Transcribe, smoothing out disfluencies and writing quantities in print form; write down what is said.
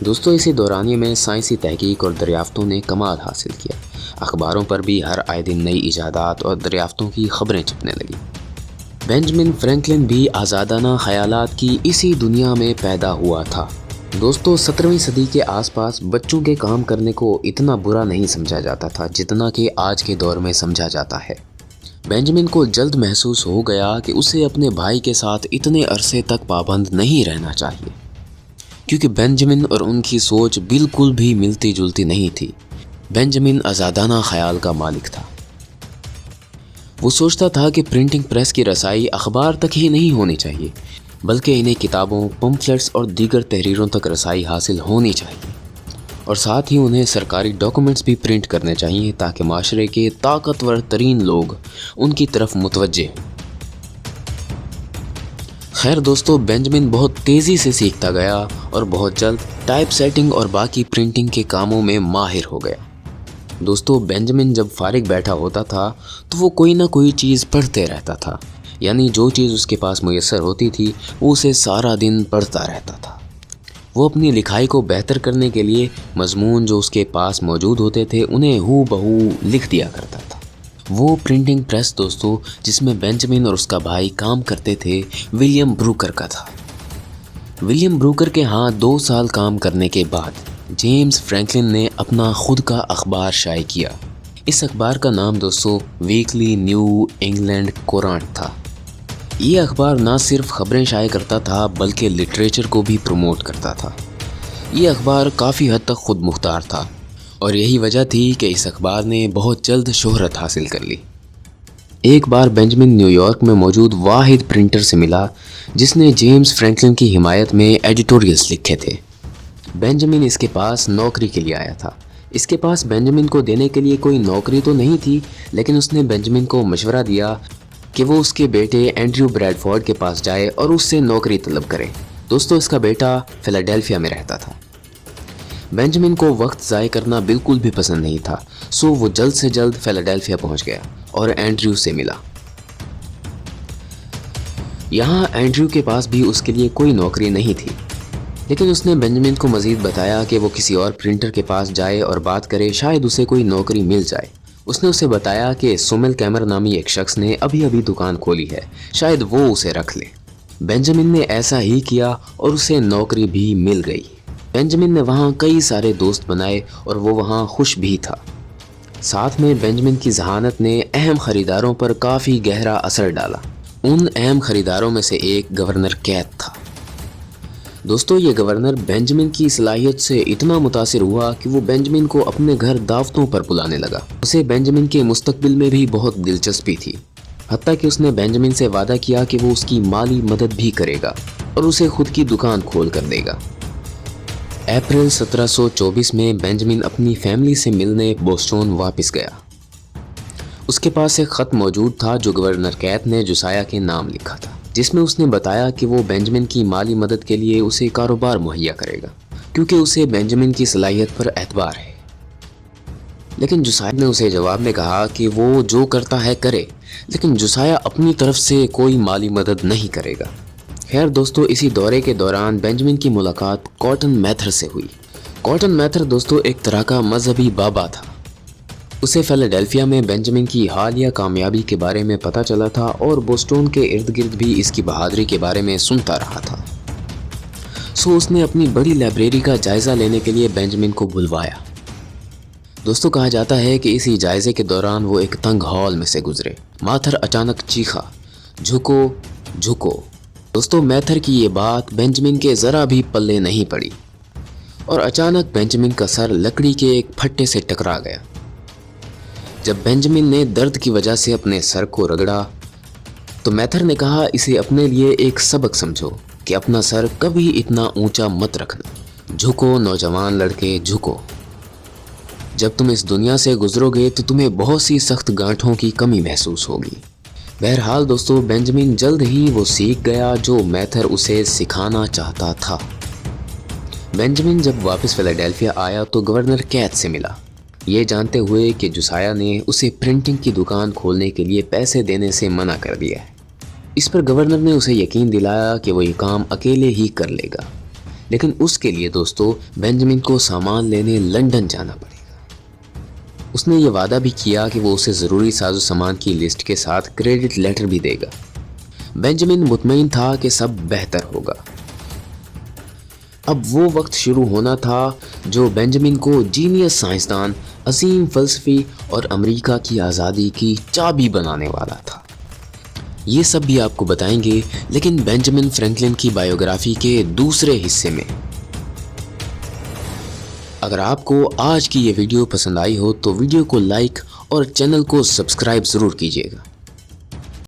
دوستوں اسی دورانیے میں سائنسی تحقیق اور دریافتوں نے کمال حاصل کیا۔ اخباروں پر بھی ہر آئے دن نئی ایجادات اور دریافتوں کی خبریں چھپنے لگیں۔ بینجامن فرینکلن بھی آزادانہ خیالات کی اسی دنیا میں پیدا ہوا تھا۔ دوستو 17ویں صدی کے آس پاس بچوں کے کام کرنے کو اتنا برا نہیں سمجھا جاتا تھا جتنا کہ آج کے دور میں سمجھا جاتا ہے۔ بینجامن کو جلد محسوس ہو گیا کہ اسے اپنے بھائی کے ساتھ اتنے عرصے تک پابند نہیں رہنا چاہیے، کیونکہ بینجامن اور ان کی سوچ بالکل بھی ملتی جلتی نہیں تھی۔ بینجامن آزادانہ خیال کا مالک تھا۔ وہ سوچتا تھا کہ پرنٹنگ پریس کی رسائی اخبار تک ہی نہیں ہونی چاہیے، بلکہ انہیں کتابوں، پمفلٹس اور دیگر تحریروں تک رسائی حاصل ہونی چاہیے، اور ساتھ ہی انہیں سرکاری ڈاکومنٹس بھی پرنٹ کرنے چاہیے تاکہ معاشرے کے طاقتور ترین لوگ ان کی طرف متوجہ ہوں۔ خیر دوستو، بینجامن بہت تیزی سے سیکھتا گیا اور بہت جلد ٹائپ سیٹنگ اور باقی پرنٹنگ کے کاموں میں ماہر ہو گیا۔ دوستو بینجامن جب فارغ بیٹھا ہوتا تھا تو وہ کوئی نہ کوئی چیز پڑھتے رہتا تھا، یعنی جو چیز اس کے پاس میسر ہوتی تھی وہ اسے سارا دن پڑھتا رہتا تھا۔ وہ اپنی لکھائی کو بہتر کرنے کے لیے مضمون جو اس کے پاس موجود ہوتے تھے انہیں ہو بہو لکھ دیا کرتا تھا۔ وہ پرنٹنگ پریس دوستو جس میں بینجامن اور اس کا بھائی کام کرتے تھے ولیم بروکر کا تھا۔ ولیم بروکر کے ہاں 2 سال کام کرنے کے بعد جیمز فرینکلن نے اپنا خود کا اخبار شائع کیا۔ اس اخبار کا نام دوستو ویکلی نیو انگلینڈ کورانٹ تھا۔ یہ اخبار نہ صرف خبریں شائع کرتا تھا بلکہ لٹریچر کو بھی پروموٹ کرتا تھا۔ یہ اخبار کافی حد تک خود مختار تھا اور یہی وجہ تھی کہ اس اخبار نے بہت جلد شہرت حاصل کر لی۔ ایک بار بینجامن نیو یارک میں موجود واحد پرنٹر سے ملا جس نے جیمز فرینکلن کی حمایت میں ایڈیٹوریلز لکھے تھے۔ بینجامن اس کے پاس نوکری کے لیے آیا تھا۔ اس کے پاس بینجامن کو دینے کے لیے کوئی نوکری تو نہیں تھی، لیکن اس نے بینجامن کو مشورہ دیا کہ وہ اس کے بیٹے اینڈریو بریڈفورڈ کے پاس جائے اور اس سے نوکری طلب کرے۔ دوستو اس کا بیٹا فیلاڈیلفیا میں رہتا تھا۔ بینجامن کو وقت ضائع کرنا بالکل بھی پسند نہیں تھا، سو وہ جلد سے جلد فیلاڈیلفیا پہنچ گیا اور اینڈریو سے ملا۔ یہاں اینڈریو کے پاس بھی اس کے لیے کوئی نوکری نہیں تھی، لیکن اس نے بینجامن کو مزید بتایا کہ وہ کسی اور پرنٹر کے پاس جائے اور بات کرے، شاید اسے کوئی نوکری مل جائے۔ اس نے اسے بتایا کہ سومیل کیمر نامی ایک شخص نے ابھی دکان کھولی ہے، شاید وہ اسے رکھ لے۔ بینجامن نے ایسا ہی کیا اور اسے نوکری بھی مل گئی۔ بینجامن نے وہاں کئی سارے دوست بنائے اور وہ وہاں خوش بھی تھا۔ ساتھ میں بینجامن کی ذہانت نے اہم خریداروں پر کافی گہرا اثر ڈالا۔ ان اہم خریداروں میں سے ایک گورنر کیتھ تھا۔ دوستو یہ گورنر بینجامن کی صلاحیت سے اتنا متاثر ہوا کہ وہ بینجامن کو اپنے گھر دعوتوں پر بلانے لگا۔ اسے بینجامن کے مستقبل میں بھی بہت دلچسپی تھی، حتیٰ کہ اس نے بینجامن سے وعدہ کیا کہ وہ اس کی مالی مدد بھی کرے گا اور اسے خود کی دکان کھول کر دے گا۔ اپریل 1724 میں بینجامن اپنی فیملی سے ملنے بوسٹون واپس گیا۔ اس کے پاس ایک خط موجود تھا جو گورنر کیتھ نے جوسایہ کے نام لکھا تھا، جس میں اس نے بتایا کہ وہ بینجامن کی مالی مدد کے لیے اسے کاروبار مہیا کرے گا کیونکہ اسے بینجامن کی صلاحیت پر اعتبار ہے۔ لیکن جوسایہ نے اسے جواب میں کہا کہ وہ جو کرتا ہے کرے، لیکن جوسایہ اپنی طرف سے کوئی مالی مدد نہیں کرے گا۔ خیر دوستو اسی دورے کے دوران بینجامن کی ملاقات کاٹن میتھر سے ہوئی۔ کاٹن میتھر دوستو ایک طرح کا مذہبی بابا تھا۔ اسے فیلاڈیلفیا میں بینجامن کی حالیہ کامیابی کے بارے میں پتہ چلا تھا اور بوسٹون کے ارد گرد بھی اس کی بہادری کے بارے میں سنتا رہا تھا، سو اس نے اپنی بڑی لائبریری کا جائزہ لینے کے لیے بینجامن کو بلوایا۔ دوستو کہا جاتا ہے کہ اسی جائزے کے دوران وہ ایک تنگ ہال میں سے گزرے۔ میتھر اچانک چیخا، جھکو جھکو۔ دوستو میتھر کی یہ بات بینجامن کے ذرا بھی پلے نہیں پڑی اور اچانک بینجامن کا سر لکڑی کے ایک پھٹے سے ٹکرا گیا۔ جب بینجامن نے درد کی وجہ سے اپنے سر کو رگڑا تو میتھر نے کہا اسے اپنے لیے ایک سبق سمجھو کہ اپنا سر کبھی اتنا اونچا مت رکھنا۔ جھکو نوجوان لڑکے جھکو، جب تم اس دنیا سے گزرو گے تو تمہیں بہت سی سخت گانٹھوں کی کمی محسوس ہوگی۔ بہرحال دوستو بینجامن جلد ہی وہ سیکھ گیا جو میتھر اسے سکھانا چاہتا تھا۔ بینجامن جب واپس فیلاڈیلفیا آیا تو گورنر کیتھ سے ملا، یہ جانتے ہوئے کہ جوسایہ نے اسے پرنٹنگ کی دکان کھولنے کے لیے پیسے دینے سے منع کر دیا ہے۔ اس پر گورنر نے اسے یقین دلایا کہ وہ یہ کام اکیلے ہی کر لے گا۔ لیکن اس کے لیے دوستو بینجامن کو سامان لینے لندن جانا پڑے گا۔ اس نے یہ وعدہ بھی کیا کہ وہ اسے ضروری ساز و سامان کی لسٹ کے ساتھ کریڈٹ لیٹر بھی دے گا۔ بینجامن مطمئن تھا کہ سب بہتر ہوگا۔ اب وہ وقت شروع ہونا تھا جو بینجامن کو جینیس سائنسدان، عظیم فلسفی اور امریکہ کی آزادی کی چابی بنانے والا تھا۔ یہ سب بھی آپ کو بتائیں گے، لیکن بینجامن فرینکلن کی بائیوگرافی کے دوسرے حصے میں۔ اگر آپ کو آج کی یہ ویڈیو پسند آئی ہو تو ویڈیو کو لائک اور چینل کو سبسکرائب ضرور کیجیے گا۔